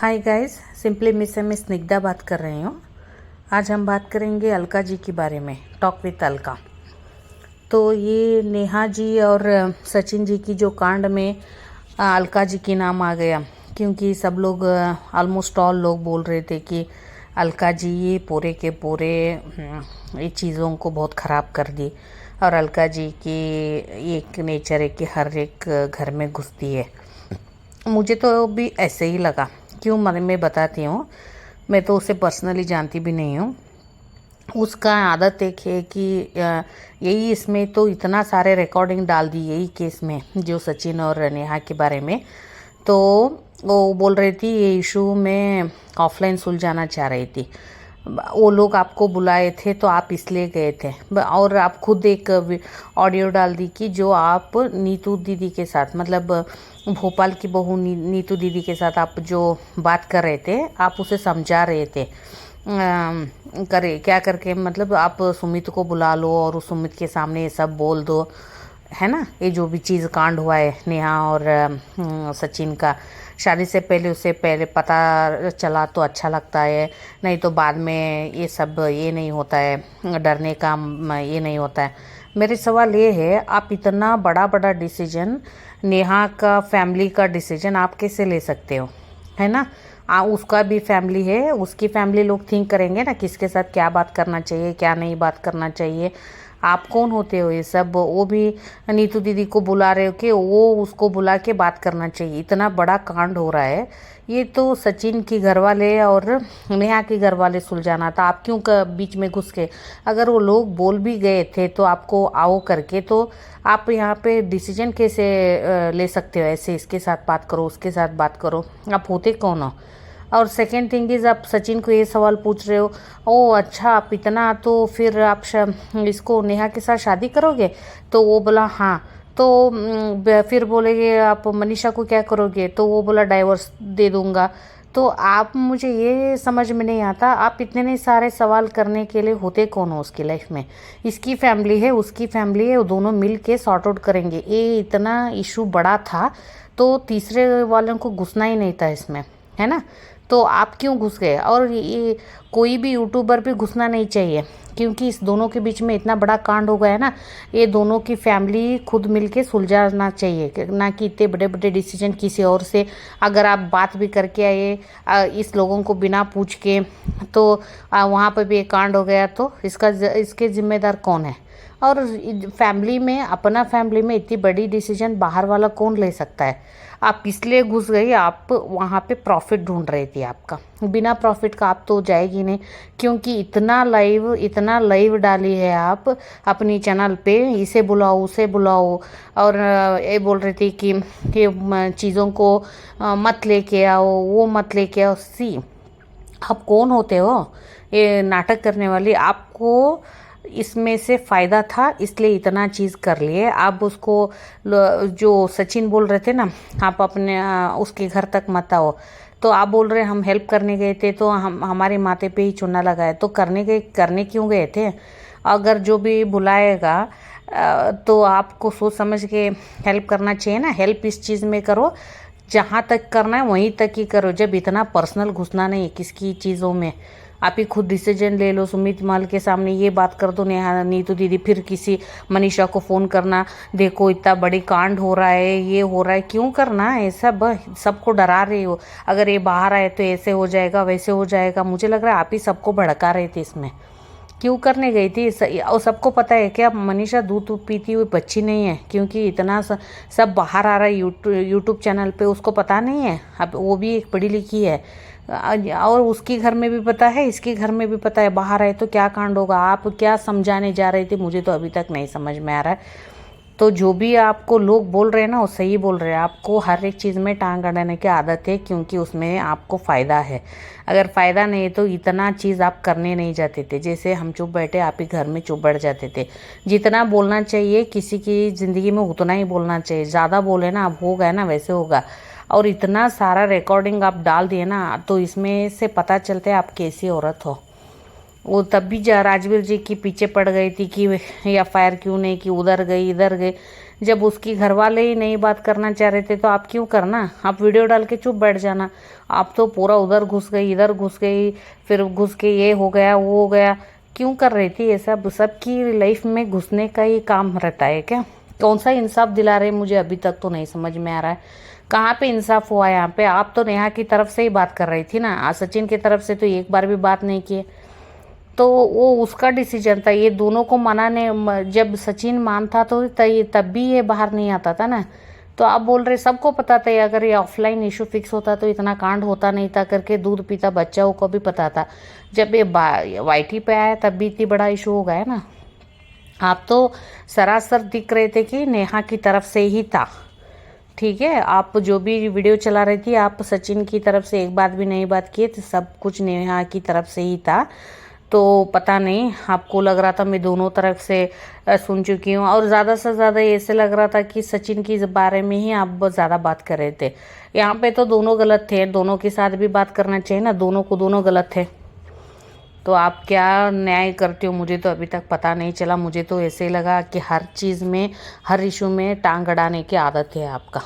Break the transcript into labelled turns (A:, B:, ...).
A: Hi guys, simply miss से मैं स्निग्धा बात कर रही हूँ। आज हम बात करेंगे अलका जी के बारे में, टॉक विद अलका। तो ये नेहा जी और सचिन जी की जो कांड में अलका जी की नाम आ गया, क्योंकि सब लोग ऑलमोस्ट ऑल लोग बोल रहे थे कि अलका जी ये पूरे के पूरे ये चीज़ों को बहुत ख़राब कर दी। और अलका जी की एक नेचर है कि हर एक घर में घुसती है। मुझे तो भी ऐसे ही लगा। क्यों मैं बताती हूँ। मैं तो उसे पर्सनली जानती भी नहीं हूँ। उसका आदत एक है कि यही इसमें तो इतना सारे रिकॉर्डिंग डाल दी यही केस में, जो सचिन और नेहा के बारे में। तो वो बोल रही थी ये इशू में ऑफलाइन सुलझाना चाह रही थी। वो लोग आपको बुलाए थे तो आप इसलिए गए थे, और आप खुद एक ऑडियो डाल दी कि जो आप नीतू दीदी के साथ, मतलब भोपाल की बहू नीतू दीदी के साथ आप जो बात कर रहे थे, आप उसे समझा रहे थे करे क्या करके, मतलब आप सुमित को बुला लो और उस सुमित के सामने ये सब बोल दो, है ना। ये जो भी चीज़ कांड हुआ है नेहा और सचिन का, शादी से पहले उसे पहले पता चला तो अच्छा लगता है, नहीं तो बाद में ये सब ये नहीं होता है, डरने का ये नहीं होता है। मेरे सवाल ये है, आप इतना बड़ा बड़ा डिसीजन, नेहा का फैमिली का डिसीजन आप कैसे ले सकते हो, है ना। उसका भी फैमिली है, उसकी फैमिली लोग थिंक करेंगे ना किसके साथ क्या बात करना चाहिए क्या नहीं बात करना चाहिए। आप कौन होते हो ये सब। वो भी नीतू दीदी को बुला रहे हो कि वो उसको बुला के बात करना चाहिए। इतना बड़ा कांड हो रहा है, ये तो सचिन की घरवाले और नेहा के घरवाले सुलझाना था। आप क्यों बीच में घुस के, अगर वो लोग बोल भी गए थे तो आपको आओ करके, तो आप यहाँ पे डिसीजन कैसे ले सकते हो ऐसे, इसके साथ बात करो उसके साथ बात करो। आप होते कौन हो। और सेकेंड थिंग इज़, आप सचिन को ये सवाल पूछ रहे हो, ओ अच्छा आप इतना, तो फिर आप इसको नेहा के साथ शादी करोगे। तो वो बोला हाँ। तो फिर बोलेगे आप मनीषा को क्या करोगे, तो वो बोला डाइवोर्स दे दूंगा। तो आप, मुझे ये समझ में नहीं आता, आप इतने सारे सवाल करने के लिए होते कौन हो उसकी लाइफ में। इसकी फैमिली है उसकी फैमिली है, वो दोनों मिल के सॉर्ट आउट करेंगे। ये इतना इशू बड़ा था तो तीसरे वालों को घुसना ही नहीं था इसमें, है ना। तो आप क्यों घुस गए। और ये कोई भी यूट्यूबर भी घुसना नहीं चाहिए, क्योंकि इस दोनों के बीच में इतना बड़ा कांड हो गया है ना। ये दोनों की फैमिली खुद मिलके सुलझाना चाहिए, ना कि इतने बड़े बड़े डिसीजन किसी और से। अगर आप बात भी करके आए इस लोगों को बिना पूछ के, तो वहाँ पर भी एक कांड हो गया, तो इसके जिम्मेदार कौन है। और फैमिली में, अपना फैमिली में इतनी बड़ी डिसीजन बाहर वाला कौन ले सकता है। आप इसलिए घुस गई, आप वहाँ पे प्रॉफिट ढूंढ रही थी। आपका बिना प्रॉफिट का आप तो जाएगी नहीं, क्योंकि इतना लाइव डाली है आप अपनी चैनल पे, इसे बुलाओ उसे बुलाओ। और ये बोल रही थी कि ये चीज़ों को मत लेके आओ, वो मत लेके आओ। सी, आप कौन होते हो ये नाटक करने वाली। आपको इसमें से फ़ायदा था इसलिए इतना चीज़ कर लिए। आप उसको, जो सचिन बोल रहे थे ना, आप अपने उसके घर तक मत आओ, तो आप बोल रहे हम हेल्प करने गए थे, तो हम हमारे माथे पे ही चूना लगाए, तो करने क्यों गए थे। अगर जो भी बुलाएगा तो आपको सोच समझ के हेल्प करना चाहिए ना। हेल्प इस चीज़ में करो जहाँ तक करना है वहीं तक ही करो, जब इतना पर्सनल घुसना नहीं है किसकी चीज़ों में। आप ही खुद डिसीजन ले लो, सुमित माल के सामने ये बात कर दो नेहा नीतू दीदी, फिर किसी मनीषा को फ़ोन करना, देखो इतना बड़ी कांड हो रहा है ये हो रहा है। क्यों करना है सब, सबको डरा रहे हो। अगर ये बाहर आए तो ऐसे हो जाएगा वैसे हो जाएगा। मुझे लग रहा है आप ही सबको भड़का रहे थे इसमें। क्यों करने गई थी। और सबको पता है कि अब मनीषा दूध पीती हुई बच्ची नहीं है, क्योंकि इतना सब बाहर आ रहा है यूट्यूब चैनल पे, उसको पता नहीं है। अब वो भी एक पढ़ी लिखी है, और उसके घर में भी पता है इसके घर में भी पता है। बाहर आए तो क्या कांड होगा। आप क्या समझाने जा रहे थे, मुझे तो अभी तक नहीं समझ में आ रहा है। तो जो भी आपको लोग बोल रहे हैं ना, वो सही बोल रहे हैं। आपको हर एक चीज़ में टांग अड़ाने की आदत है, क्योंकि उसमें आपको फ़ायदा है। अगर फ़ायदा नहीं है तो इतना चीज़ आप करने नहीं जाते थे। जैसे हम चुप बैठे, आप ही घर में चुप बैठ जाते थे। जितना बोलना चाहिए किसी की ज़िंदगी में उतना ही बोलना चाहिए। ज़्यादा बोले ना, अब होगा ना वैसे होगा। और इतना सारा रिकॉर्डिंग आप डाल दिए ना, तो इसमें से पता चलता है आप कैसी औरत हो। वो तब भी राजवीर जी की पीछे पड़ गई थी कि एफआईआर क्यों नहीं की, उधर गई इधर गई। जब उसकी घर वाले ही नहीं बात करना चाह रहे थे तो आप क्यों करना, आप वीडियो डाल के चुप बैठ जाना। आप तो पूरा उधर घुस गई इधर घुस गई, फिर घुस के ये हो गया वो हो गया, क्यों कर रही थी ये सब? सबकी लाइफ में घुसने का ही काम रहता है क्या? कौन सा इंसाफ दिला रहे मुझे अभी तक तो नहीं समझ में आ रहा है। कहाँ पे इंसाफ हुआ यहाँ पे? आप तो नेहा की तरफ से ही बात कर रही थी ना, सचिन की तरफ से तो एक बार भी बात नहीं की। तो वो उसका डिसीजन था, ये दोनों को मनाने जब सचिन मानता तो तब भी ये बाहर नहीं आता था ना। तो आप बोल रहे सबको पता था, अगर ये ऑफलाइन इशू फिक्स होता तो इतना कांड होता नहीं था करके, दूध पीता बच्चाओं को भी पता था। जब ये वाईटी पे आया तब भी इतनी बड़ा इशू हो गया ना। आप तो सरासर दिख रहे थे कि नेहा की तरफ से ही था। ठीक है, आप जो भी वीडियो चला रही थी आप सचिन की तरफ से एक बात भी नहीं बात किए थे, सब कुछ नेहा की तरफ से ही था। तो पता नहीं आपको लग रहा था मैं दोनों तरफ से सुन चुकी हूँ, और ज़्यादा से ज़्यादा ऐसे लग रहा था कि सचिन की बारे में ही आप बहुत ज़्यादा बात कर रहे थे। यहाँ पे तो दोनों गलत थे, दोनों के साथ भी बात करना चाहिए ना, दोनों को दोनों गलत थे। तो आप क्या न्याय करते हो मुझे तो अभी तक पता नहीं चला। मुझे तो ऐसे लगा कि हर चीज़ में हर इशू में टांग अड़ाने की आदत है आपका।